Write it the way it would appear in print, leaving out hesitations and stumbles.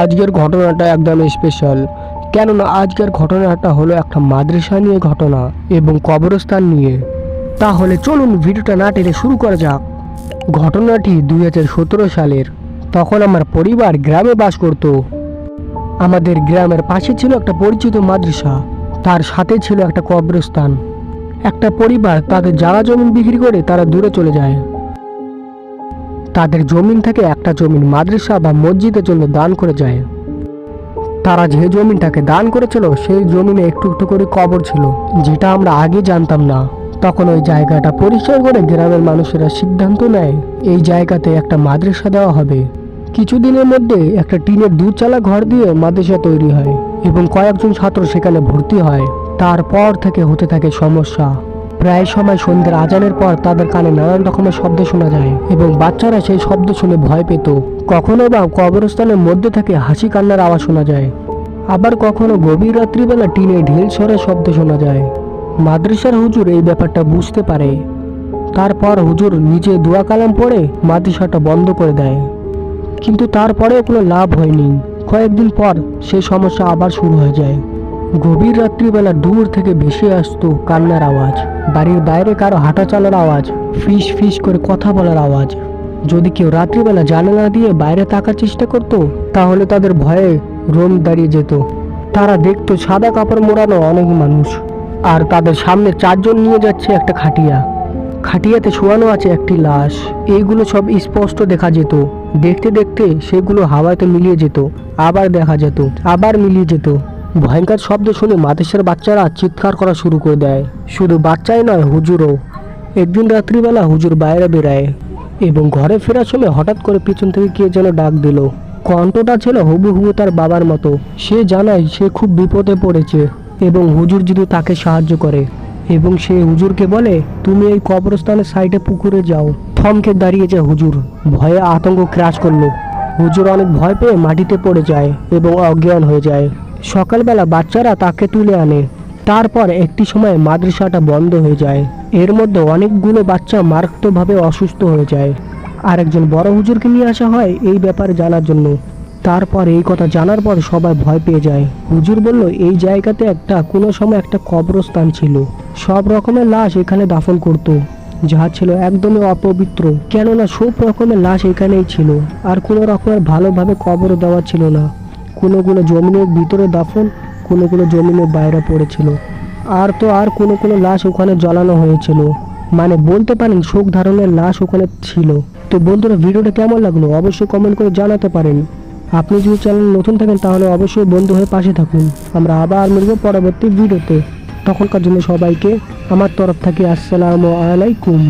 আজকের ঘটনাটা একদম স্পেশাল, কেননা আজকের ঘটনাটা হলো একটা মাদ্রাসা নিয়ে ঘটনা এবং কবরস্থান নিয়ে। তাহলে চলুন ভিডিওটা না টেনে শুরু করা যাক। ঘটনাটি 2017 সালের। তখন আমার পরিবার গ্রামে বাস করত। আমাদের গ্রামের পাশে ছিল একটা পরিচিত মাদ্রাসা, তার সাথে ছিল একটা কবরস্থান। একটা পরিবার তাদের জায়গা জমি বিক্রি করে তারা দূরে চলে যায়। তাদের জমিন থেকে একটা জমিন মাদ্রাসা বা মসজিদের জন্য দান করে যায়। তারা যে জমিনটাকে দান করেছিল সেই জমিনে একটু একটু করে কবর ছিল, যেটা আমরা আগে জানতাম না। তখন ওই জায়গাটা পরিষ্কার করে গ্রামের মানুষেরা সিদ্ধান্ত নেয় এই জায়গাতে একটা মাদ্রাসা দেওয়া হবে। কিছুদিনের মধ্যে একটা টিনের দুচালা ঘর দিয়ে মাদ্রাসা তৈরি হয় এবং কয়েকজন ছাত্র সেখানে ভর্তি হয়। তারপর থেকে হতে থাকে সমস্যা। প্রায় সময় সন্ধ্যের আজানের পর তাদের কানে নানান রকমের শব্দ শোনা যায় এবং বাচ্চারা সেই শব্দ শুনে ভয় পেত। কখনো বা কবরস্থানের মধ্যে থেকে হাসি কান্নার আওয়াজ শোনা যায়, আবার কখনো গভীর রাত্রিবেলা টিনে ঢিল ছড়ার শব্দ শোনা যায়। মাদ্রাসার হুজুর এই ব্যাপারটা বুঝতে পারে। তারপর হুজুর নিজে দোয়া কালাম পড়ে মাদ্রাসাটা বন্ধ করে দেয়, কিন্তু তারপরেও কোনো লাভ হয়নি। কয়েকদিন পর সেই সমস্যা আবার শুরু হয়ে যায়। গভীর রাত্রিবেলা দূর থেকে ভেসে আসতো কান্নার আওয়াজ, বাড়ির বাইরে কারো হাঁটা চলার আওয়াজ, ফিস ফিস করে কথা বলার আওয়াজ। যদি কেউ রাত্রিবেলা জানালা দিয়ে বাইরে তাকার চেষ্টা করত, তাহলে তাদের ভয়ে রোম দাঁড়িয়ে যেত। তারা দেখতো সাদা কাপড় মোড়ানো অনেক মানুষ, আর তাদের সামনে চারজন নিয়ে যাচ্ছে একটা খাটিয়া। খাটিয়াতে শোয়ানো আছে একটি লাশ। এইগুলো সব স্পষ্ট দেখা যেত। দেখতে দেখতে সেগুলো হাওয়াতে মিলিয়ে যেত, আবার দেখা যেত, আবার মিলিয়ে যেত। ভয়ঙ্কর শব্দ শুনে মাদ্রাসার বাচ্চারা চিৎকার করা শুরু করে দেয়। শুধু বাচ্চাই নয়, হুজুরও। একদিন রাত্রিবেলা হুজুর বাইরে বেড়ায় এবং ঘরে ফেরার সময় হঠাৎ করে পিছন থেকে কে যেন ডাক দিল। কণ্ঠটা ছিল হুবহু তার বাবার মতো। সে জানায় সে খুব বিপদে পড়েছে এবং হুজুর যদি তাকে সাহায্য করে, এবং সে হুজুরকে বলে তুমি এই কবরস্থানের সাইডে পুকুরে যাও। থমকে দাঁড়িয়ে যায় হুজুর, ভয়ে আতঙ্ক গ্রাস করলো। হুজুর অনেক ভয় পেয়ে মাটিতে পড়ে যায় এবং অজ্ঞান হয়ে যায়। সকালবেলা বাচ্চারা তাকে তুলে আনে। তারপর একটি সময় মাদ্রাসাটা বন্ধ হয়ে যায়। এর মধ্যে অনেকগুলো বাচ্চা মারাত্মকভাবে অসুস্থ হয়ে যায়। আর একজন বড় হুজুরকে নিয়ে আসা হয় এই ব্যাপারে জানার জন্য। তারপর এই কথা জানার পর সবাই ভয় পেয়ে যায়। হুজুর বলল এই জায়গাতে কোনো সময় একটা কবরস্থান ছিল, সব রকমের লাশ এখানে দাফন করত, যা ছিল একদমই অপবিত্র, কেননা সব রকমের লাশ এখানেই ছিল। আর কোনো রকমের ভালোভাবে কবর দেওয়া ছিল না। কোনোগুলো জমিনের ভিতরে দাফন, কোনোগুলো জমিনের বাইরে পড়েছিল। আর কোনো লাশ ওখানে জ্বালানো হয়েছিল। মানে বলতে পারেন শোক ধারণের লাশ ওখানে ছিল। তো বন্ধুরা, ভিডিওটা কেমন লাগলো অবশ্যই কমেন্ট করে জানাতে পারেন। আপনি যদি চ্যানেল নতুন থাকেন তাহলে অবশ্যই বন্ধু হয়ে পাশে থাকুন। আমরা আবার মিলব পরবর্তী ভিডিওতে। তখনকার জন্য সবাইকে আমার তরফ থেকে আসসালামু আলাইকুম।